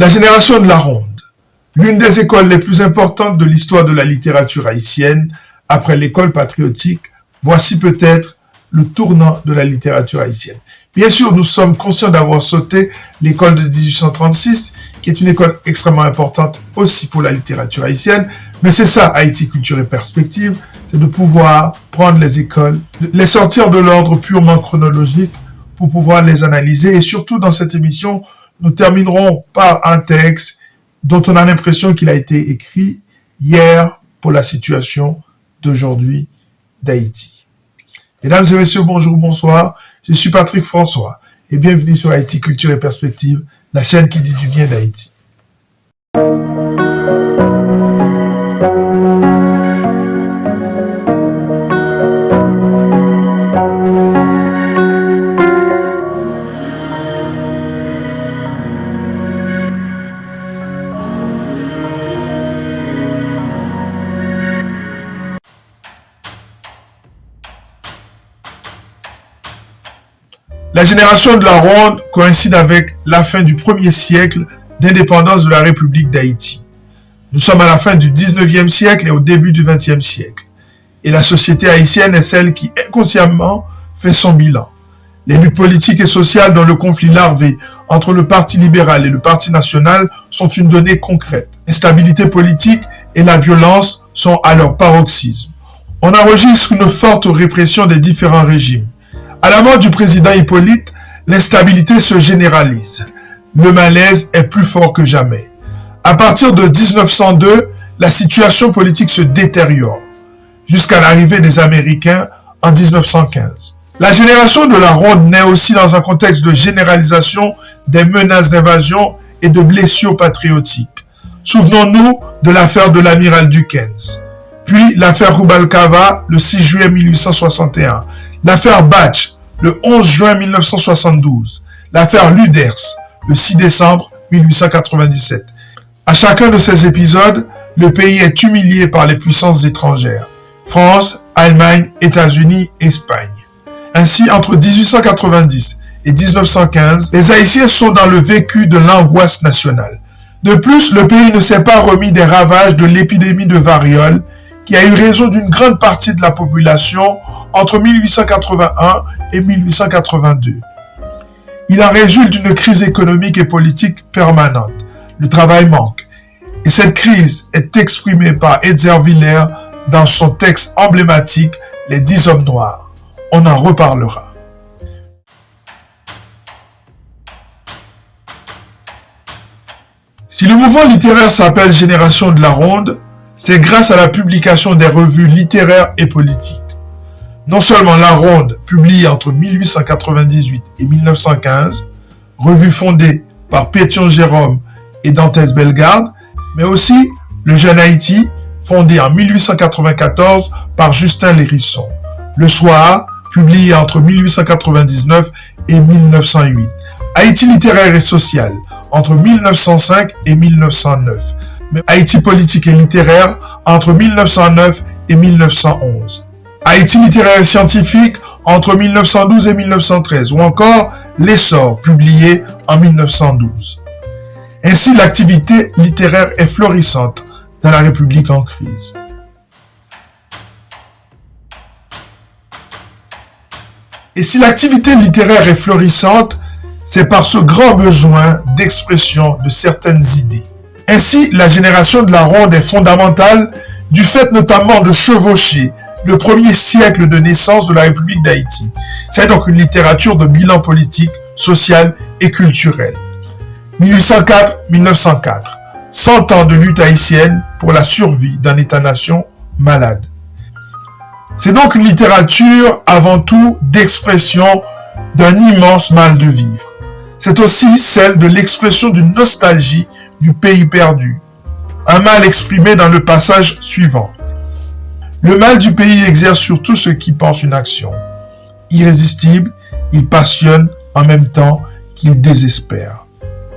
La génération de la Ronde, l'une des écoles les plus importantes de l'histoire de la littérature haïtienne, après l'école patriotique, voici peut-être le tournant de la littérature haïtienne. Bien sûr, nous sommes conscients d'avoir sauté l'école de 1836, qui est une école extrêmement importante aussi pour la littérature haïtienne, mais c'est ça, Haïti Culture et Perspective, c'est de pouvoir prendre les écoles, les sortir de l'ordre purement chronologique pour pouvoir les analyser. Et surtout, dans cette émission, nous terminerons par un texte dont on a l'impression qu'il a été écrit hier pour la situation d'aujourd'hui d'Haïti. Mesdames et messieurs, bonjour, bonsoir. Je suis Patrick François et bienvenue sur Haïti Culture et Perspective, la chaîne qui dit du bien d'Haïti. La génération de la Ronde coïncide avec la fin du premier siècle d'indépendance de la République d'Haïti. Nous sommes à la fin du 19e siècle et au début du 20e siècle. Et la société haïtienne est celle qui inconsciemment fait son bilan. Les luttes politiques et sociales dans le conflit larvé entre le Parti libéral et le Parti national sont une donnée concrète. L'instabilité politique et la violence sont à leur paroxysme. On enregistre une forte répression des différents régimes. À la mort du président Hippolyte, l'instabilité se généralise. Le malaise est plus fort que jamais. À partir de 1902, la situation politique se détériore, jusqu'à l'arrivée des Américains en 1915. La génération de la Ronde naît aussi dans un contexte de généralisation des menaces d'invasion et de blessures patriotiques. Souvenons-nous de l'affaire de l'amiral Duquesne, puis l'affaire Rubalcaba le 6 juillet 1861, l'affaire Batch le 11 juin 1972, l'affaire Luders le 6 décembre 1897. À chacun de ces épisodes, le pays est humilié par les puissances étrangères, France, Allemagne, États-Unis, Espagne. Ainsi, entre 1890 et 1915, les Haïtiens sont dans le vécu de l'angoisse nationale. De plus, le pays ne s'est pas remis des ravages de l'épidémie de variole qui a eu raison d'une grande partie de la population entre 1881 et 1882. Il en résulte une crise économique et politique permanente. Le travail manque. Et cette crise est exprimée par Edzer Villers dans son texte emblématique « Les 10 hommes noirs ». On en reparlera. Si le mouvement littéraire s'appelle Génération de la Ronde, c'est grâce à la publication des revues littéraires et politiques. Non seulement La Ronde, publiée entre 1898 et 1915, revue fondée par Pétion Jérôme et Dantès Bellegarde, mais aussi Le Jeune Haïti, fondé en 1894 par Justin Lérisson. Le Soir, publié entre 1899 et 1908. Haïti littéraire et social, entre 1905 et 1909. Mais Haïti politique et littéraire, entre 1909 et 1911. Haïti littéraire et scientifique, entre 1912 et 1913, ou encore L'Essor, publié en 1912. Ainsi, l'activité littéraire est florissante dans la République en crise. Et si l'activité littéraire est florissante, c'est par ce grand besoin d'expression de certaines idées. Ainsi, la génération de la Ronde est fondamentale du fait notamment de chevaucher le premier siècle de naissance de la République d'Haïti. C'est donc une littérature de bilan politique, social et culturel. 1804-1904, 100 ans de lutte haïtienne pour la survie d'un État-nation malade. C'est donc une littérature avant tout d'expression d'un immense mal de vivre. C'est aussi celle de l'expression d'une nostalgie du pays perdu. Un mal exprimé dans le passage suivant. Le mal du pays exerce sur tous ceux qui pensent une action. Irrésistible, il passionne en même temps qu'il désespère.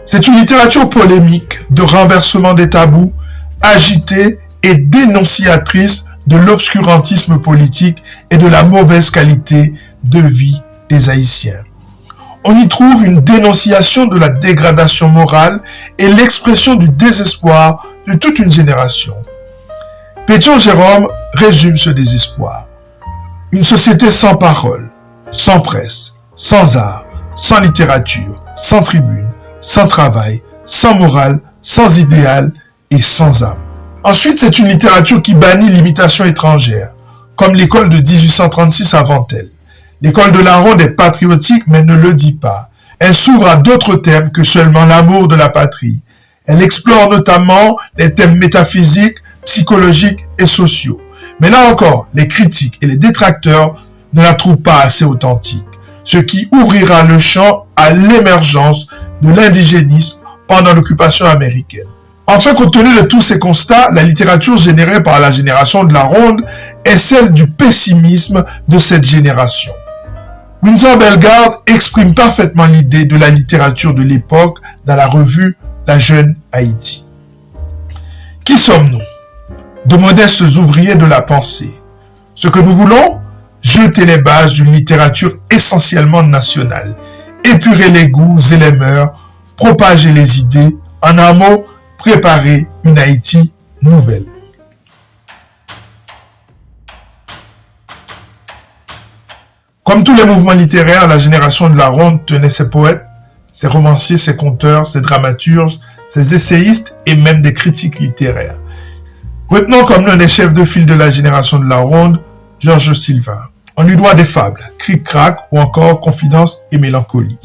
C'est une littérature polémique de renversement des tabous, agitée et dénonciatrice de l'obscurantisme politique et de la mauvaise qualité de vie des Haïtiens. On y trouve une dénonciation de la dégradation morale et l'expression du désespoir de toute une génération. Pétion Jérôme résume ce désespoir. Une société sans parole, sans presse, sans art, sans littérature, sans tribune, sans travail, sans morale, sans idéal et sans âme. Ensuite, c'est une littérature qui bannit l'imitation étrangère, comme l'école de 1836 avant elle. L'école de la Ronde est patriotique mais ne le dit pas. Elle s'ouvre à d'autres thèmes que seulement l'amour de la patrie. Elle explore notamment les thèmes métaphysiques, psychologiques et sociaux. Mais là encore, les critiques et les détracteurs ne la trouvent pas assez authentique, ce qui ouvrira le champ à l'émergence de l'indigénisme pendant l'occupation américaine. Enfin, compte tenu de tous ces constats, la littérature générée par la génération de la Ronde est celle du pessimisme de cette génération. Windsor Bellegarde exprime parfaitement l'idée de la littérature de l'époque dans la revue La Jeune Haïti. Qui sommes-nous? De modestes ouvriers de la pensée. Ce que nous voulons? Jeter les bases d'une littérature essentiellement nationale, épurer les goûts et les mœurs, propager les idées, en un mot, préparer une Haïti nouvelle. Comme tous les mouvements littéraires, la génération de la Ronde tenait ses poètes, ses romanciers, ses conteurs, ses dramaturges, ses essayistes et même des critiques littéraires. Retenons comme l'un des chefs de file de la génération de la Ronde, Georges Sylvain. On lui doit des fables, Cric-Crac ou encore Confidence et Mélancolie,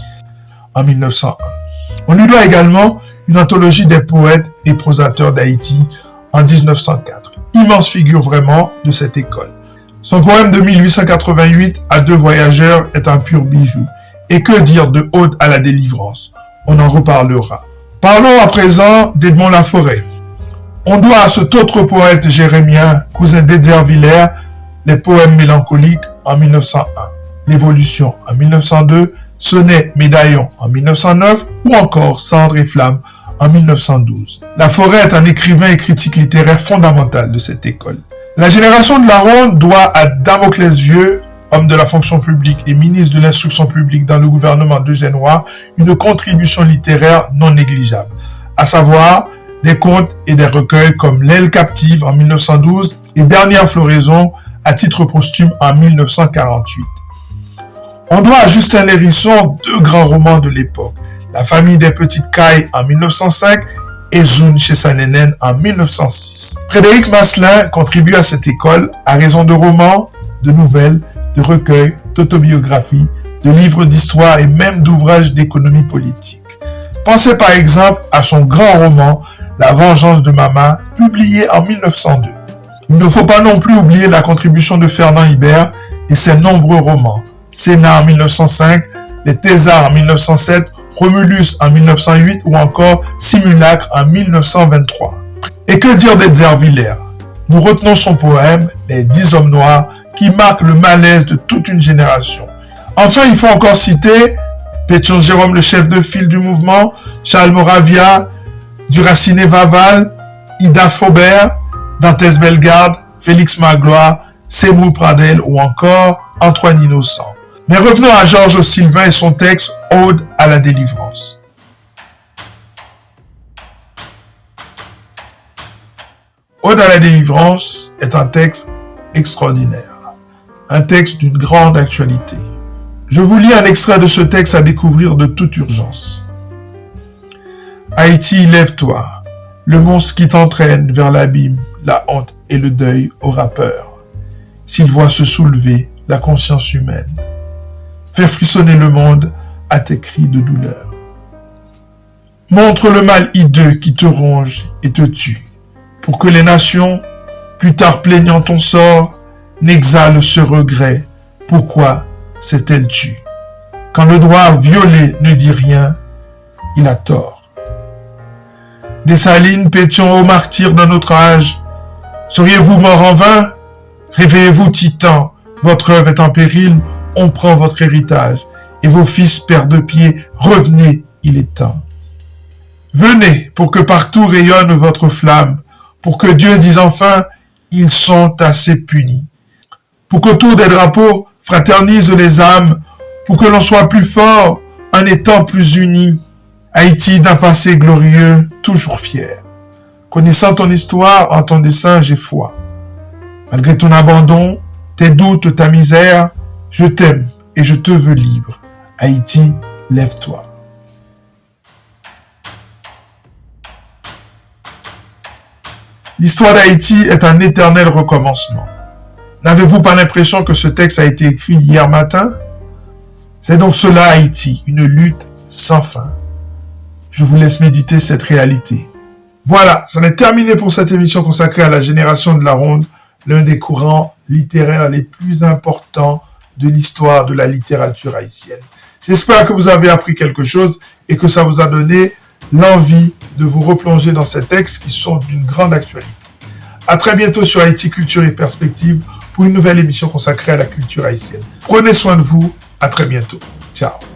en 1901. On lui doit également une anthologie des poètes et prosateurs d'Haïti en 1904. Immense figure vraiment de cette école. Son poème de 1888 à deux voyageurs est un pur bijou. Et que dire de Ode à la délivrance? On en reparlera. Parlons à présent d'Edmond Laforêt. On doit à cet autre poète jérémien, cousin d'Edzerviller, les poèmes mélancoliques en 1901, L'Évolution en 1902, Sonnet, Médaillon en 1909 ou encore Cendre et Flamme en 1912. Laforêt est un écrivain et critique littéraire fondamental de cette école. La génération de la Ronde doit à Damoclès Vieux, homme de la fonction publique et ministre de l'instruction publique dans le gouvernement d'Eugène Roy, une contribution littéraire non négligeable, à savoir des contes et des recueils comme L'Aile captive en 1912 et Dernière floraison à titre posthume en 1948. On doit à Justin Lérisson deux grands romans de l'époque, La famille des petites cailles en 1905 et Zoun chez Sanénen en 1906. Frédéric Masselin contribue à cette école à raison de romans, de nouvelles, de recueils, d'autobiographies, de livres d'histoire et même d'ouvrages d'économie politique. Pensez par exemple à son grand roman La vengeance de Mama, publié en 1902. Il ne faut pas non plus oublier la contribution de Fernand Hibert et ses nombreux romans. Sénat en 1905, Les Thésards en 1907, Romulus en 1908 ou encore Simulacre en 1923. Et que dire d'Edzerviller? Nous retenons son poème Les 10 hommes noirs qui marque le malaise de toute une génération. Enfin, il faut encore citer Pétion Jérôme, le chef de file du mouvement, Charles Moravia, Duraciné Vaval, Ida Faubert, Dantès Bellegarde, Félix Magloire, Seymour Pradel ou encore Antoine Innocent. Mais revenons à Georges Sylvain et son texte Ode à la délivrance. Ode à la délivrance est un texte extraordinaire, un texte d'une grande actualité. Je vous lis un extrait de ce texte à découvrir de toute urgence. Haïti, lève-toi, le monstre qui t'entraîne vers l'abîme, la honte et le deuil aura peur. S'il voit se soulever la conscience humaine, fais frissonner le monde à tes cris de douleur. Montre le mal hideux qui te ronge et te tue, pour que les nations, plus tard plaignant ton sort, n'exhalent ce regret. Pourquoi s'est-elle tue? Quand le droit violé ne dit rien, il a tort. Dessalines, Pétion, ô martyrs d'un autre âge, seriez-vous morts en vain? Réveillez-vous, titans, votre œuvre est en péril, on prend votre héritage, et vos fils perdent pied, revenez, il est temps. Venez, pour que partout rayonne votre flamme, pour que Dieu dise enfin, ils sont assez punis. Pour qu'autour des drapeaux fraternisent les âmes, pour que l'on soit plus fort, en étant plus unis. Haïti d'un passé glorieux, toujours fier. Connaissant ton histoire, en ton dessein, j'ai foi. Malgré ton abandon, tes doutes, ta misère, je t'aime et je te veux libre. Haïti, lève-toi. L'histoire d'Haïti est un éternel recommencement. N'avez-vous pas l'impression que ce texte a été écrit hier matin? C'est donc cela Haïti, une lutte sans fin. Je vous laisse méditer cette réalité. Voilà, ça est terminé pour cette émission consacrée à la génération de la Ronde, l'un des courants littéraires les plus importants de l'histoire de la littérature haïtienne. J'espère que vous avez appris quelque chose et que ça vous a donné l'envie de vous replonger dans ces textes qui sont d'une grande actualité. À très bientôt sur Haïti Culture et Perspective pour une nouvelle émission consacrée à la culture haïtienne. Prenez soin de vous, à très bientôt. Ciao.